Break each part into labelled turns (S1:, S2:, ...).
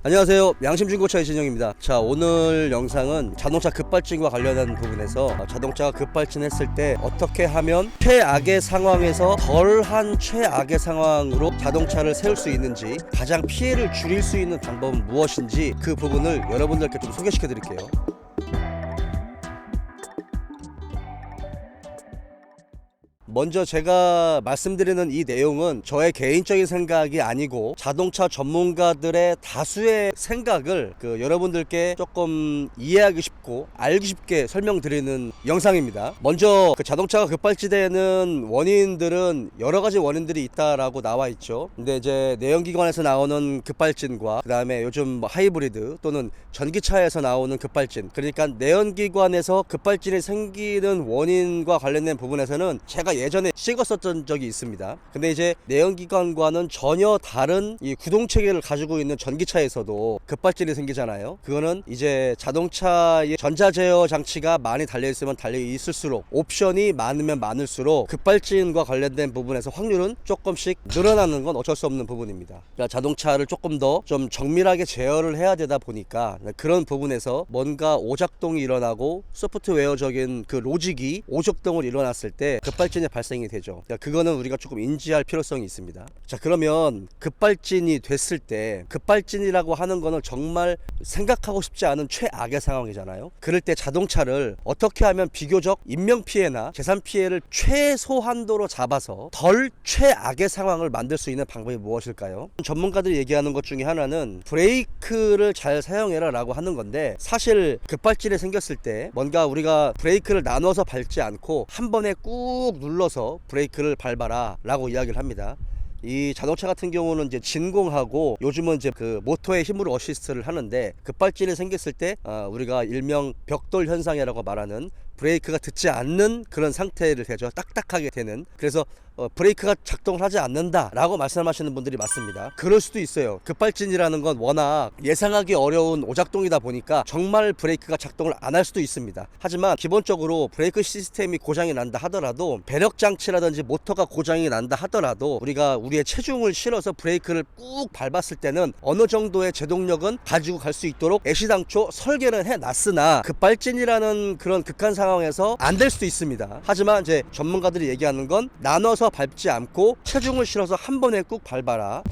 S1: 안녕하세요, 양심중고차 이진영입니다. 자, 오늘 영상은 자동차 급발진과 관련한 부분에서 자동차가 급발진했을 때 어떻게 하면 최악의 상황에서 덜한 최악의 상황으로 자동차를 세울 수 있는지, 가장 피해를 줄일 수 있는 방법은 무엇인지 그 부분을 여러분들께 좀 소개시켜 드릴게요. 먼저 제가 말씀드리는 이 내용은 저의 개인적인 생각이 아니고 자동차 전문가들의 다수의 생각을 여러분들께 조금 이해하기 쉽고 알기 쉽게 설명드리는 영상입니다. 먼저 자동차가 급발진되는 원인들은 여러 가지 원인들이 있다라고 나와 있죠. 근데 이제 내연기관에서 나오는 급발진과 그 다음에 요즘 하이브리드 또는 전기차에서 나오는 급발진, 그러니까 내연기관에서 급발진이 생기는 원인과 관련된 부분에서는 제가 예전에 찍었었던 적이 있습니다. 근데 이제 내연기관과는 전혀 다른 이 구동체계를 가지고 있는 전기차에서도 급발진이 생기잖아요. 그거는 이제 자동차의 전자제어 장치가 많이 달려있으면 달려있을수록, 옵션이 많으면 많을수록 급발진과 관련된 부분에서 확률은 조금씩 늘어나는 건 어쩔 수 없는 부분입니다. 그러니까 자동차를 조금 더 좀 정밀하게 제어를 해야 되다 보니까 그런 부분에서 뭔가 오작동이 일어나고 소프트웨어적인 그 로직이 오작동을 일어났을 때 급발진이 발생이 되죠. 그러니까 그거는 우리가 조금 인지할 필요성이 있습니다. 자, 그러면 급발진이 됐을 때, 급발진이라고 하는 거는 정말 생각하고 싶지 않은 최악의 상황이잖아요. 그럴 때 자동차를 어떻게 하면 비교적 인명피해나 재산피해를 최소한도로 잡아서 덜 최악의 상황을 만들 수 있는 방법이 무엇일까요? 전문가들이 얘기하는 것 중에 하나는 브레이크를 잘 사용해라 라고 하는 건데, 사실 급발진이 생겼을 때 뭔가 우리가 브레이크를 나눠서 밟지 않고 한 번에 꾹 눌러서 브레이크를 밟아라 라고 이야기를 합니다. 이 자동차 같은 경우는 이제 진공하고 요즘은 이제 그 모터의 힘으로 어시스트를 하는데, 급발진이 생겼을 때 우리가 일명 벽돌 현상이라고 말하는 브레이크가 듣지 않는 그런 상태를 되죠. 딱딱하게 되는. 그래서 브레이크가 작동을 하지 않는다 라고 말씀하시는 분들이 많습니다. 그럴 수도 있어요. 급발진이라는 건 워낙 예상하기 어려운 오작동이다 보니까 정말 브레이크가 작동을 안 할 수도 있습니다. 하지만 기본적으로 브레이크 시스템이 고장이 난다 하더라도, 배력 장치라든지 모터가 고장이 난다 하더라도 우리가 우리의 체중을 실어서 브레이크를 꾹 밟았을 때는 어느 정도의 제동력은 가지고 갈 수 있도록 애시당초 설계는 해놨으나, 급발진이라는 그런 극한 상황에서 안 될 수도 있습니다. 하지만 이제 전문가들이 얘기하는 건 나눠서 밟지 않고 체중을 실어서 한 번에 꾹 밟아라.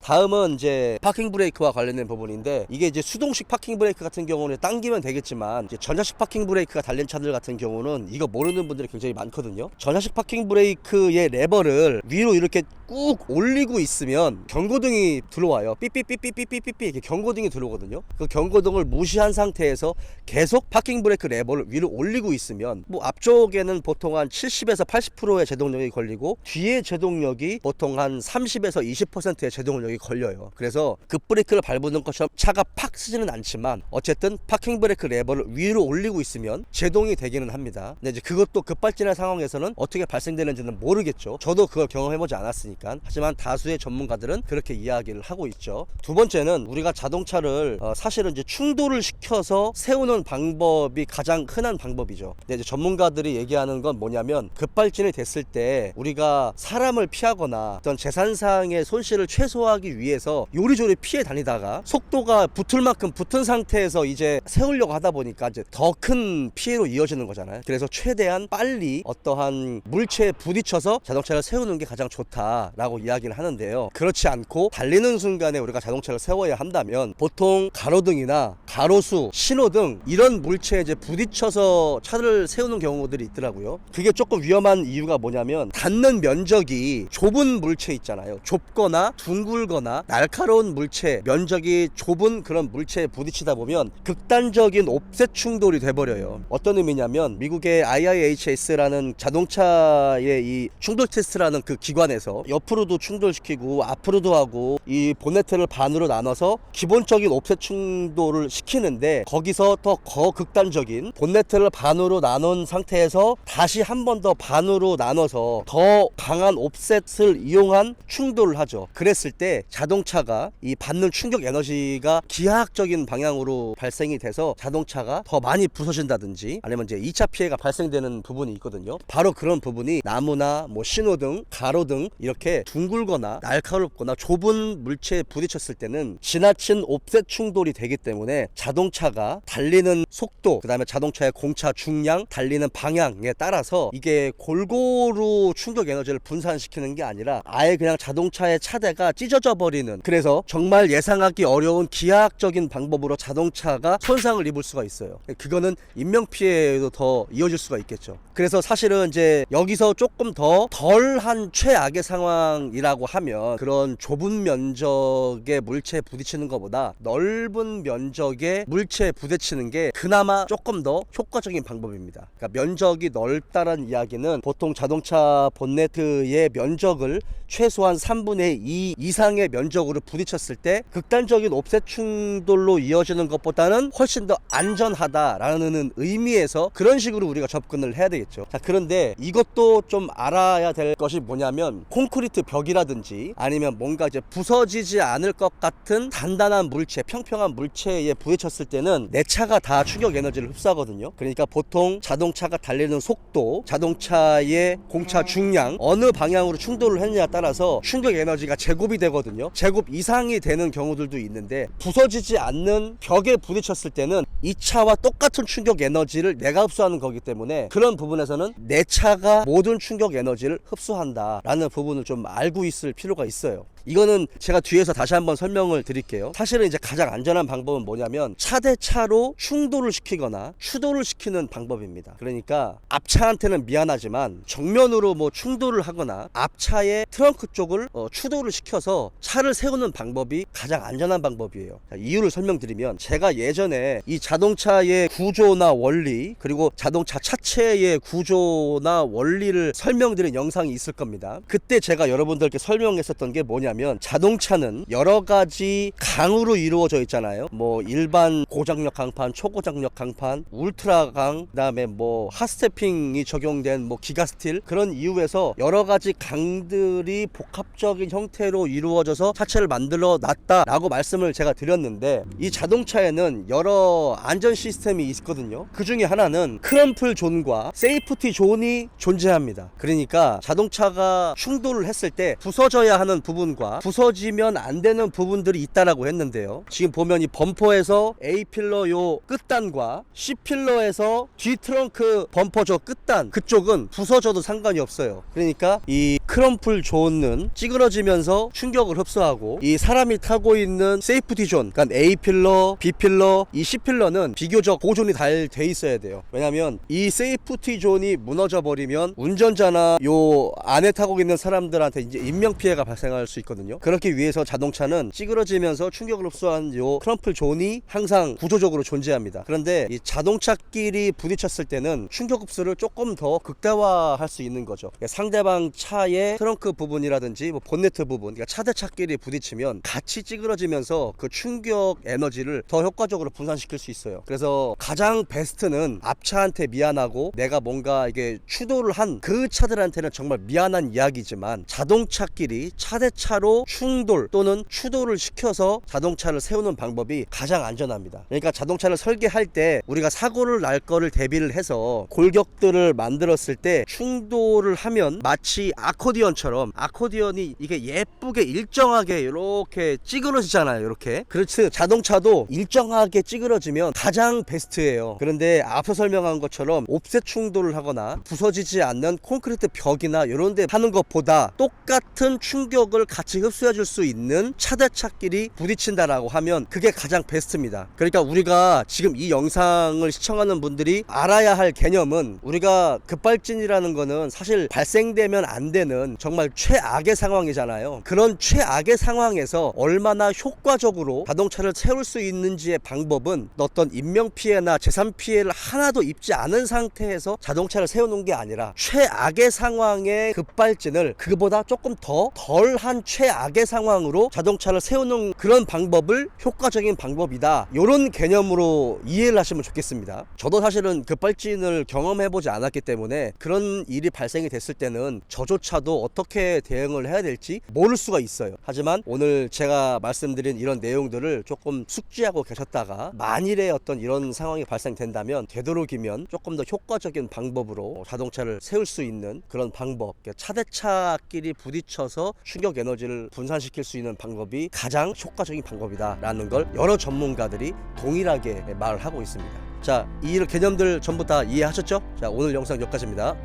S1: 다음은 이제 파킹 브레이크와 관련된 부분인데, 이게 이제 수동식 파킹 브레이크 같은 경우는 당기면 되겠지만, 이제 전자식 파킹 브레이크가 달린 차들 같은 경우는 이거 모르는 분들이 굉장히 많거든요. 전자식 파킹 브레이크의 레버를 위로 이렇게 꾹 올리고 있으면 경고등이 들어와요. 삐삐삐삐삐삐삐 이렇게 경고등이 들어오거든요. 그 경고등을 무시한 상태에서 계속 파킹 브레이크 레버를 위로 올리고 있으면, 뭐 앞쪽에는 보통 한 70에서 80%의 제동력이 걸리고, 뒤에 제동력이 보통 한 30에서 20%의 제동력이 걸려요. 그래서 급브레이크를 밟는 것처럼 차가 팍 쓰지는 않지만 어쨌든 파킹 브레이크 레버를 위로 올리고 있으면 제동이 되기는 합니다. 근데 이제 그것도 급발진의 상황에서는 어떻게 발생되는지는 모르겠죠. 저도 그걸 경험해보지 않았으니까. 하지만 다수의 전문가들은 그렇게 이야기를 하고 있죠. 두 번째는 우리가 자동차를 사실은 이제 충돌을 시켜서 세우는 방법이 가장 흔한 방법이죠. 근데 이제 전문가들이 얘기하는 건 뭐냐면, 급발진이 됐을 때 우리가 사람을 피하거나 어떤 재산상의 손실을 최소화하기 위해서 요리조리 피해 다니다가 속도가 붙을 만큼 붙은 상태에서 이제 세우려고 하다 보니까 이제 더 큰 피해로 이어지는 거잖아요. 그래서 최대한 빨리 어떠한 물체에 부딪혀서 자동차를 세우는 게 가장 좋다라고 이야기를 하는데요. 그렇지 않고 달리는 순간에 우리가 자동차를 세워야 한다면 보통 가로등이나 가로수, 신호등 이런 물체에 이제 부딪혀서 차를 세우는 경우들이 있더라고요. 그게 조금 위험한 이유가 뭐냐면, 닿는 면적이 좁은 물체 있잖아요. 좁거나 둥글거나 날카로운 물체, 면적이 좁은 그런 물체에 부딪히다 보면 극단적인 옵셋 충돌이 돼버려요. 어떤 의미냐면, 미국의 IIHS라는 자동차의 이 충돌 테스트라는 그 기관에서 옆으로도 충돌시키고 앞으로도 하고 이 보네트를 반으로 나눠서 기본적인 옵셋 충돌을 시키는데, 거기서 더 극단적인 보네트를 반으로 나눈 상태에서 다시 한 번 더 반으로 나눠서 더 강한 옵셋을 이용한 충돌을 하죠. 그랬을 때 때 자동차가 이 받는 충격 에너지가 기하학적인 방향으로 발생이 돼서 자동차가 더 많이 부서진다든지 아니면 이제 2차 피해가 발생되는 부분이 있거든요. 바로 그런 부분이 나무나 뭐 신호등, 가로등 이렇게 둥글거나 날카롭거나 좁은 물체에 부딪혔을 때는 지나친 옵셋 충돌이 되기 때문에 자동차가 달리는 속도, 그 다음에 자동차의 공차 중량, 달리는 방향에 따라서 이게 골고루 충격 에너지를 분산시키는 게 아니라 아예 그냥 자동차의 차대가 찢어져 버리는, 그래서 정말 예상하기 어려운 기하학적인 방법으로 자동차가 손상을 입을 수가 있어요. 그거는 인명피해에도 더 이어질 수가 있겠죠. 그래서 사실은 이제 여기서 조금 더 덜한 최악의 상황이라고 하면 그런 좁은 면적의 물체에 부딪히는 것보다 넓은 면적의 물체에 부딪히는 게 그나마 조금 더 효과적인 방법입니다. 그러니까 면적이 넓다는 이야기는 보통 자동차 본네트의 면적을 최소한 3분의 2 이상의 면적으로 부딪혔을 때 극단적인 옵셋 충돌로 이어지는 것보다는 훨씬 더 안전하다라는 의미에서 그런 식으로 우리가 접근을 해야 되겠죠. 자, 그런데 이것도 좀 알아야 될 것이 뭐냐면 콘크리트 벽이라든지 아니면 뭔가 이제 부서지지 않을 것 같은 단단한 물체, 평평한 물체에 부딪혔을 때는 내 차가 다 충격 에너지를 흡수하거든요. 그러니까 보통 자동차가 달리는 속도, 자동차의 공차 중량, 어느 방향으로 충돌을 했느냐에 따라서 충격 에너지가 제곱이 되거든요. 제곱 이상이 되는 경우들도 있는데 부서지지 않는 벽에 부딪혔을 때는 이 차와 똑같은 충격 에너지를 내가 흡수하는 거기 때문에 그런 부분에서는 내 차가 모든 충격 에너지를 흡수한다 라는 부분을 좀 알고 있을 필요가 있어요. 이거는 제가 뒤에서 다시 한번 설명을 드릴게요. 사실은 이제 가장 안전한 방법은 뭐냐면 차 대 차로 충돌을 시키거나 추돌을 시키는 방법입니다. 그러니까 앞차한테는 미안하지만 정면으로 뭐 충돌을 하거나 앞차의 트렁크 쪽을 추돌을 시켜서 차를 세우는 방법이 가장 안전한 방법이에요. 자, 이유를 설명드리면 제가 예전에 이 자동차의 구조나 원리 그리고 자동차 차체의 구조나 원리를 설명드린 영상이 있을 겁니다. 그때 제가 여러분들께 설명했었던 게 뭐냐면 자동차는 여러 가지 강으로 이루어져 있잖아요. 뭐 일반 고장력 강판, 초고장력 강판, 울트라 강, 그다음에 뭐 핫스태핑이 적용된 뭐 기가스틸, 그런 이유에서 여러 가지 강들이 복합적인 형태로 이루어져서 차체를 만들어 놨다라고 말씀을 제가 드렸는데 이 자동차에는 여러 안전 시스템이 있거든요. 그 중에 하나는 크럼플 존과 세이프티 존이 존재합니다. 그러니까 자동차가 충돌을 했을 때 부서져야 하는 부분과 부서지면 안 되는 부분들이 있다라고 했는데요. 지금 보면 이 범퍼에서 A 필러 요 끝단과 C 필러에서 뒤 트렁크 범퍼 저 끝단 그쪽은 부서져도 상관이 없어요. 그러니까 이 크럼플 존은 찌그러지면서 충격을 흡수하고 이 사람이 타고 있는 세이프티 존, 그러니까 A 필러, B 필러, 이 C 필러는 비교적 보존이 잘 돼 있어야 돼요. 왜냐면 이 세이프티 존이 무너져 버리면 운전자나 요 안에 타고 있는 사람들한테 이제 인명피해가 발생할 수 있거든요. 그렇기 위해서 자동차는 찌그러지면서 충격을 흡수한 요 크럼플 존이 항상 구조적으로 존재합니다. 그런데 이 자동차끼리 부딪혔을 때는 충격 흡수를 조금 더 극대화할 수 있는 거죠. 그러니까 상대방 차의 트렁크 부분이라든지 뭐 본네트 부분, 그러니까 차 대 차끼리 부딪히면 같이 찌그러지면서 그 충격 에너지를 더 효과적으로 분산시킬 수 있어요. 그래서 가장 베스트는 앞차한테 미안하고 내가 뭔가 이게 추돌을 한 그 차들한테는 정말 미안한 이야기지만 자동차끼리 차 대 차로 충돌 또는 추돌을 시켜서 자동차를 세우는 방법이 가장 안전합니다. 그러니까 자동차를 설계할 때 우리가 사고를 날 거를 대비를 해서 골격들을 만들었을 때 충돌을 하면 마치 아코디언처럼, 아코디언이 이게 예쁘게 일정하게 이렇게 찌그러지잖아요. 이렇게. 그렇지 자동차도 일정하게 찌그러지면 가장 베스트예요. 그런데 앞서 설명한 것처럼 옵셋 충돌을 하거나 부서지지 않는 콘크리트 벽이나 이런 데 하는 것보다 똑같은 충격을 같이 흡수해 줄 수 있는 차대차끼리 부딪힌다라고 하면 그게 가장 베스트입니다. 그러니까 우리가 지금 이 영상을 시청하는 분들이 알아야 할 개념은, 우리가 급발진이라는 거는 사실 발생되면 안 되는 정말 최악의 상황이잖아요. 그런 최악의 상황에서 얼마나 효과적으로 자동차를 세울 수 있는지의 방법은 어떤 인명피해나 재산피해를 하나도 입지 않은 상태에서 자동차를 세우는 게 아니라 최악의 상황의 급발진을 그보다 조금 더 덜한 최악의 상황으로 자동차를 세우는 그런 방법을 효과적인 방법이다, 이런 개념으로 이해를 하시면 좋겠습니다. 저도 사실은 급발진을 경험해보지 않았기 때문에 그런 일이 발생이 됐을 때는 저조차도 하더라도 어떻게 대응을 해야 될지 모를 수가 있어요. 하지만 오늘 제가 말씀드린 이런 내용들을 조금 숙지하고 계셨다가 만일에 어떤 이런 상황이 발생된다면 되도록이면 조금 더 효과적인 방법으로 자동차를 세울 수 있는 그런 방법, 차대차끼리 부딪혀서 충격 에너지를 분산시킬 수 있는 방법이 가장 효과적인 방법이다라는 걸 여러 전문가들이 동일하게 말을 하고 있습니다. 자, 이 개념들 전부 다 이해하셨죠? 자, 오늘 영상 여기까지입니다.